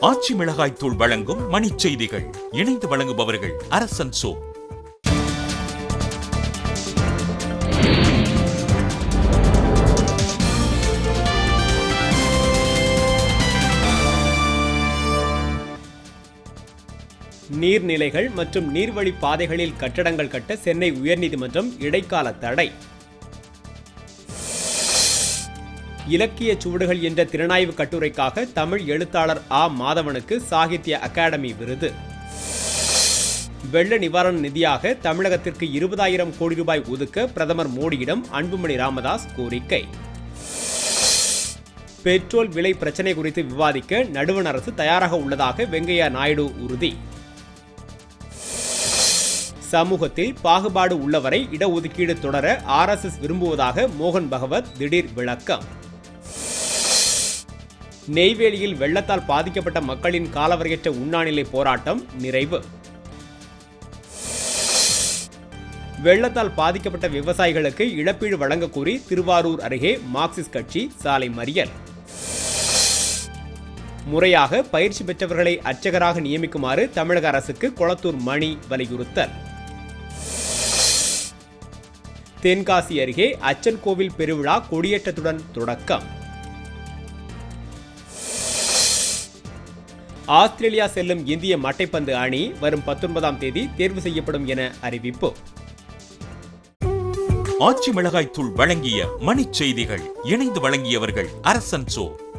ஆச்சி மிளகாய் தூள் வழங்கும் மணிச் செய்திகள். இணைந்து வழங்குபவர்கள் அரசன் சோ. நீர்நிலைகள் மற்றும் நீர்வழி பாதைகளில் கட்டடங்கள் கட்ட சென்னை உயர்நீதிமன்றம் இடைக்கால தடை. இலக்கிய சுவடுகள் என்ற திறனாய்வு கட்டுரைக்காக தமிழ் எழுத்தாளர் ஆ மாதவனுக்கு சாகித்ய அகாடமி விருது. வெள்ள நிவாரண நிதியாக தமிழகத்திற்கு 20,000 கோடி ரூபாய் ஒதுக்க பிரதமர் மோடியிடம் அன்புமணி ராமதாஸ் கோரிக்கை. பெட்ரோல் விலை பிரச்சினை குறித்து விவாதிக்க நடுவண் அரசு தயாராக உள்ளதாக வெங்கையா நாயுடு உறுதி. சமூகத்தில் பாகுபாடு உள்ளவரை இடஒதுக்கீடு தொடர RSS விரும்புவதாக மோகன் பகவத் திடீர் விளக்கம். நெய்வேலியில் வெள்ளத்தால் பாதிக்கப்பட்ட மக்களின் காலவரையற்ற உண்ணாநிலை போராட்டம் நிறைவு. வெள்ளத்தால் பாதிக்கப்பட்ட விவசாயிகளுக்கு இழப்பீடு வழங்க கோரி திருவாரூர் அருகே மார்க்சிஸ்ட் கட்சி சாலை மறியல். முறையாக பயிற்சி பெற்றவர்களை அர்ச்சகராக நியமிக்குமாறு தமிழக அரசுக்கு கொளத்தூர் மணி வலியுறுத்தல். தென்காசி அருகே அச்சன் கோவில் பெருவிழா கொடியேற்றத்துடன் தொடக்கம். ஆஸ்திரேலியா செல்லும் இந்திய மட்டைப்பந்து அணி வரும் 19ஆம் தேதி தேர்வு செய்யப்படும் என அறிவிப்பு. ஆச்சி மிளகாய் தூள் வழங்கிய மணிச் செய்திகள். இணைந்து வழங்கியவர்கள் அரசன் சோ.